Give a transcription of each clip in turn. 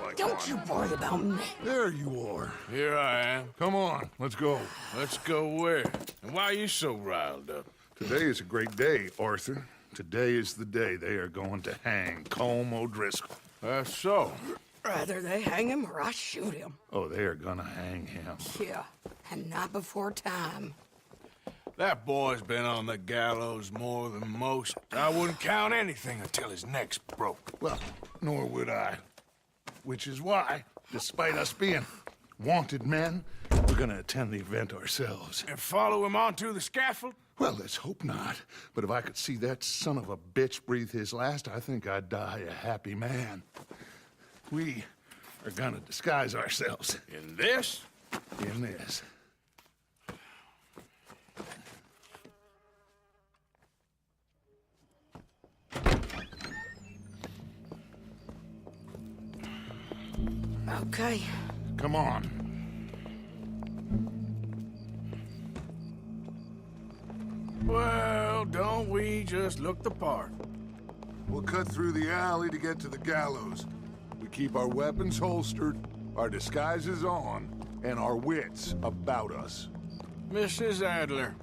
like Don't one. you worry about me. There you are. Here I am. Come on, let's go. Let's go where? And why are you so riled up? Today is a great day, Arthur. Today is the day they are going to hang Colm O'Driscoll. That's so. Rather they hang him or I shoot him. Oh, they are gonna hang him. Yeah, and not before time. That boy's been on the gallows more than most. I wouldn't count anything until his neck's broke. Well, nor would I. Which is why, despite us being wanted men, we're gonna attend the event ourselves. And follow him onto the scaffold? Well, let's hope not. But if I could see that son of a bitch breathe his last, I think I'd die a happy man. We are gonna disguise ourselves In this? in this. Okay. Come on. Well, don't we just look the part? We'll cut through the alley to get to the gallows. We keep our weapons holstered, our disguises on, and our wits about us. Mrs. Adler,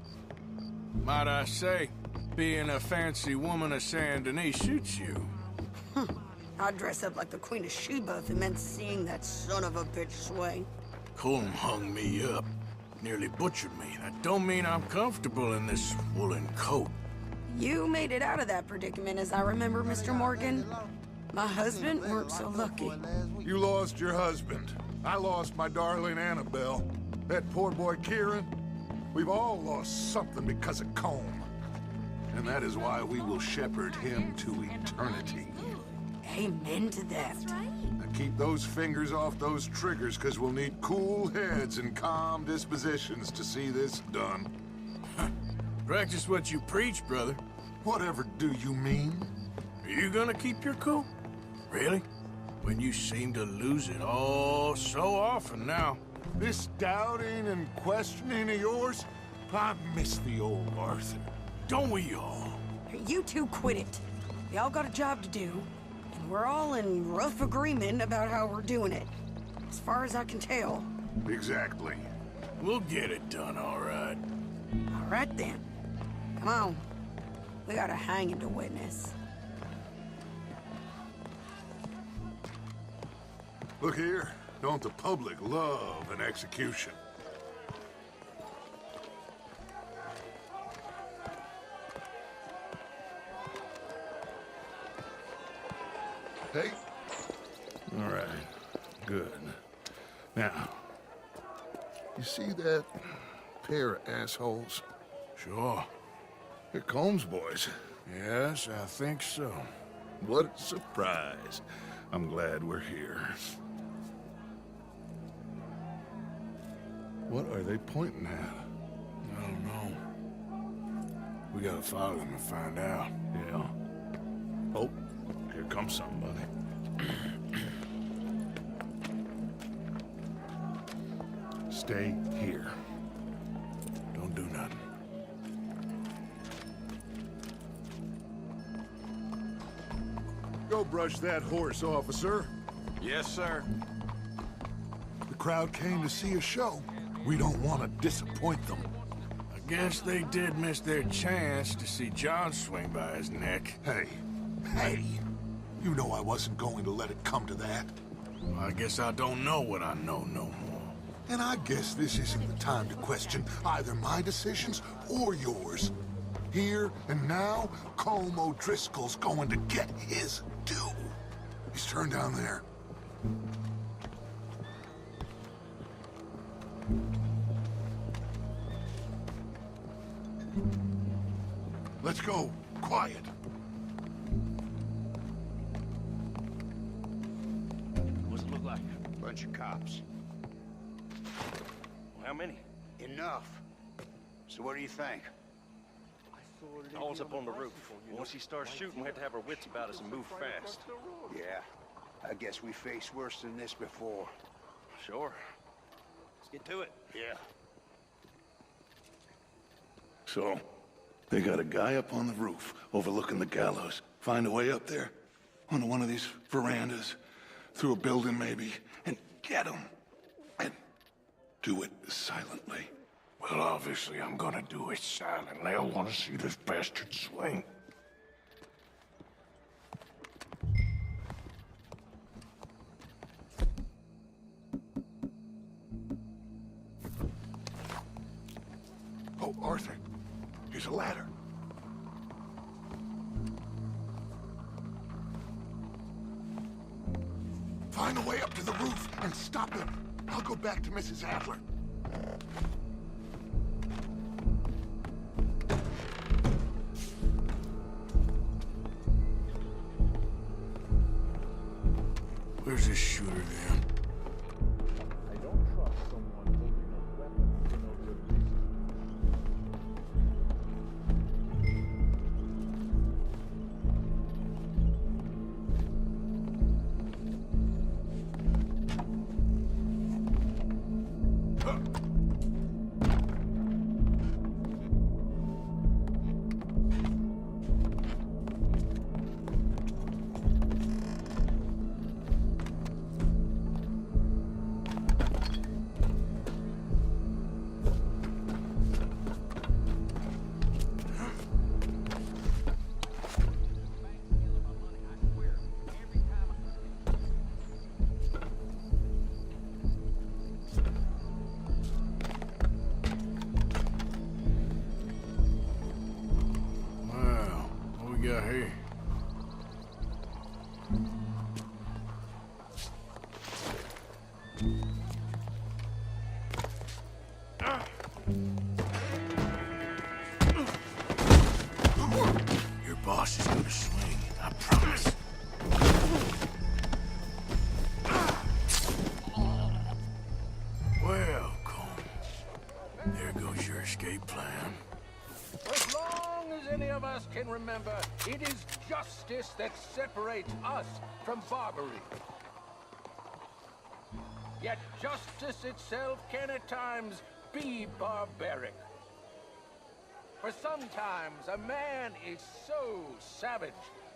might I say, being a fancy woman of Saint Denis suits you. I'd dress up like the Queen of Sheba if it meant seeing that son of a bitch swing. Colm hung me up, nearly butchered me. That don't mean I'm comfortable in this woolen coat. You made it out of that predicament, as I remember, Mr. Morgan. My husband weren't so lucky. You lost your husband. I lost my darling Annabelle. That poor boy Kieran. We've all lost something because of Colm. And that is why we will shepherd him to eternity. Amen to that. Now keep those fingers off those triggers, because we'll need cool heads and calm dispositions to see this done. Practice what you preach, brother. Whatever do you mean? Are you gonna keep your cool? Really? When you seem to lose it all so often now. This doubting and questioning of yours? I miss the old Arthur. Don't we all? You two quit it. We all got a job to do, and we're all in rough agreement about how we're doing it. As far as I can tell. Exactly. We'll get it done, all right. All right then. Come on. We got a hanging to witness. Look here. Don't the public love an execution? Hey. All right. Good. Now, you see that pair of assholes? Sure. They're Colm's boys. Yes, I think so. What a surprise. I'm glad we're here. What are they pointing at? I don't know. We gotta follow them and find out. Yeah. Oh, here comes somebody. Stay here. Don't do nothing. Go brush that horse, officer. Yes, sir. The crowd came to see a show. We don't want to disappoint them. I guess they did miss their chance to see John swing by his neck. Hey, you know I wasn't going to let it come to that. Well, I guess I don't know what I know no more. And I guess this isn't the time to question either my decisions or yours. Here and now, Colm O'Driscoll's going to get his due. He's turned down there. Let's go. Quiet. What's it look like? Bunch of cops. How many? Enough. So what do you think? All's up on the roof. Once he starts shooting, we have to have our wits about us and move fast. Yeah. I guess we faced worse than this before. Sure. Let's get to it. Yeah. So, they got a guy up on the roof overlooking the gallows. Find a way up there onto one of these verandas. through a building maybe, and get him. And do it silently. Well, obviously I'm gonna do it silently. I want to see this bastard swing. Oh, Arthur, here's a ladder. Find a way up to the roof and stop him. I'll go back to Mrs. Adler. Where's this shooter then? I don't trust someone holding a weapon for no good reason. Got here? Your boss is gonna swing, I promise. Well, Colm, there goes your escape plan. As long as any of us can remember, it is justice that separates us from barbary. Yet justice itself can at times be barbaric. For sometimes a man is so savage,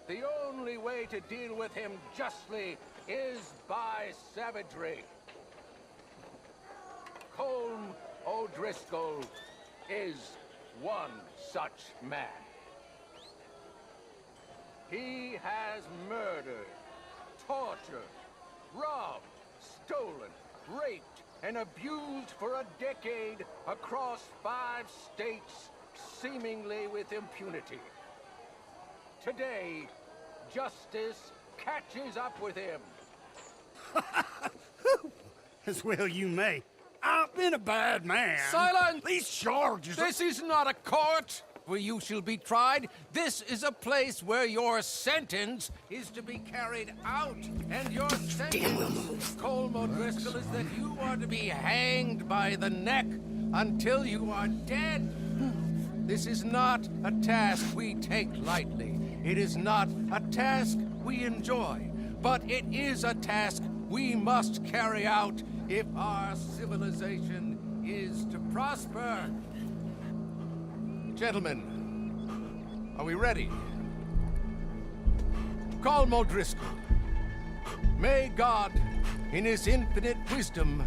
the only way to deal with him justly is by savagery. Colm O'Driscoll is one such man. He has murdered, tortured, robbed, stolen, raped, and abused for a decade across 5 states, seemingly with impunity. Today, justice catches up with him. As well you may. I've been a bad man. Silence! These charges... This is not a court where you shall be tried. This is a place where your sentence is to be carried out. And your sentence, Colm O'Driscoll, is that you are to be hanged by the neck until you are dead. This is not a task we take lightly. It is not a task we enjoy. But it is a task we must carry out if our civilization is to prosper. Gentlemen, are we ready? Colm O'Driscoll, may God, in his infinite wisdom,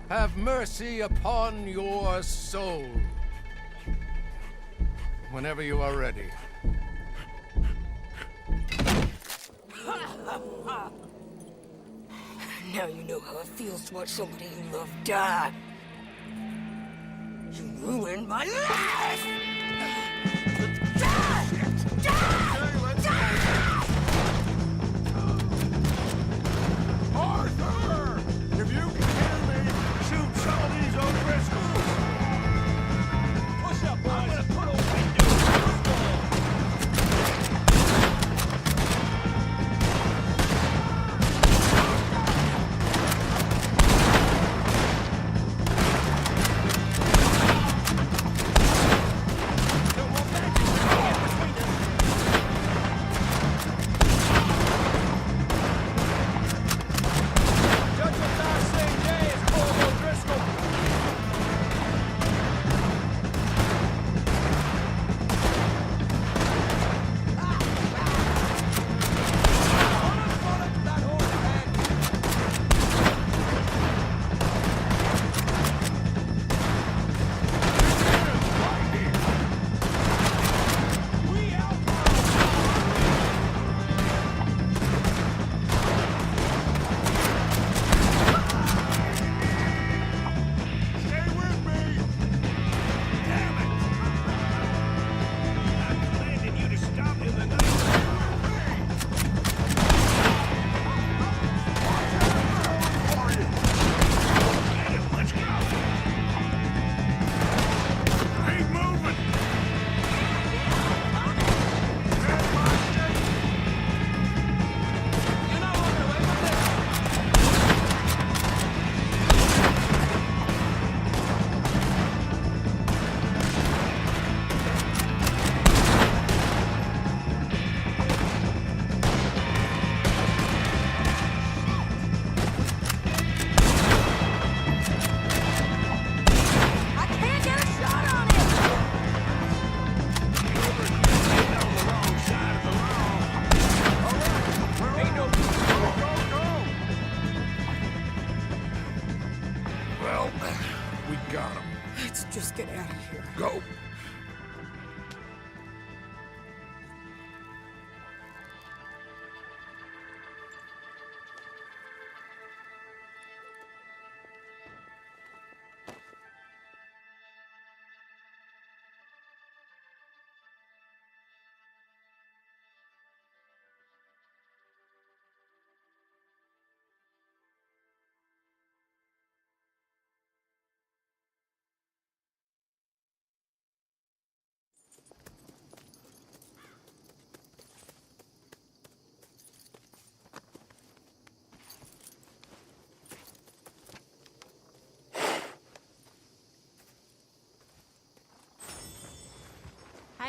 have mercy upon your soul. Whenever you are ready. Now you know how it feels to watch somebody you love die. You ruined my life! Arthur! If you can hear me, shoot some of these O'Driscolls! Push up, boys! I'm gonna put a window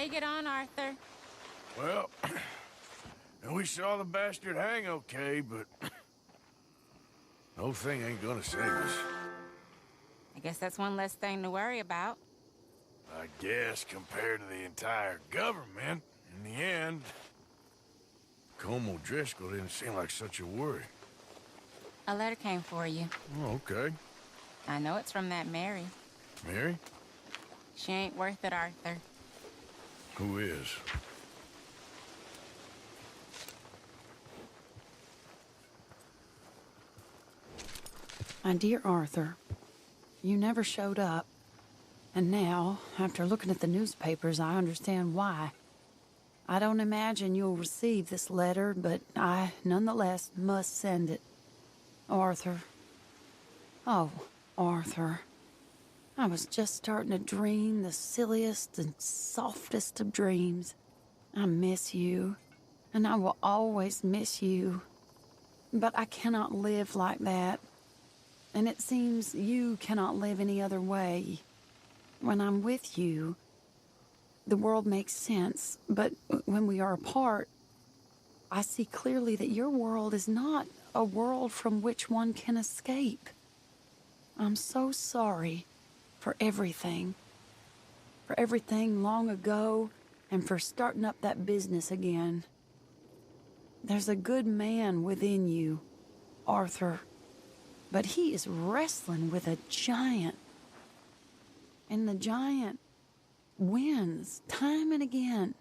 you get on, Arthur? Well, we saw the bastard hang okay, but the whole thing ain't gonna save us. I guess that's one less thing to worry about. I guess compared to the entire government, in the end, Colm O'Driscoll didn't seem like such a worry. A letter came for you. Oh, okay. I know it's from that Mary. Mary? She ain't worth it, Arthur. Who is? My dear Arthur, you never showed up. And now, after looking at the newspapers, I understand why. I don't imagine you'll receive this letter, but I, nonetheless, must send it. Arthur. Oh, Arthur. I was just starting to dream the silliest and softest of dreams. I miss you, and I will always miss you. But I cannot live like that. And it seems you cannot live any other way. When I'm with you, the world makes sense, but when we are apart, I see clearly that your world is not a world from which one can escape. I'm so sorry for everything long ago, and for starting up that business again. There's a good man within you, Arthur, but he is wrestling with a giant. And the giant wins time and again.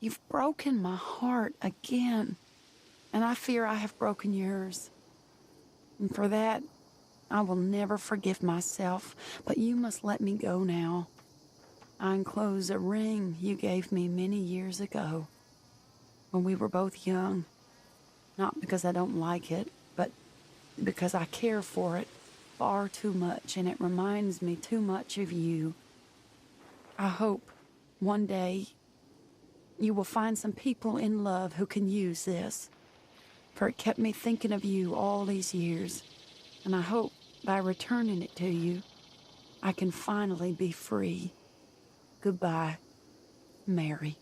You've broken my heart again, and I fear I have broken yours. And for that, I will never forgive myself, but you must let me go now. I enclose a ring you gave me many years ago, when we were both young. Not because I don't like it, but because I care for it far too much, and it reminds me too much of you. I hope one day you will find some people in love who can use this, for it kept me thinking of you all these years, and I hope by returning it to you, I can finally be free. Goodbye, Mary.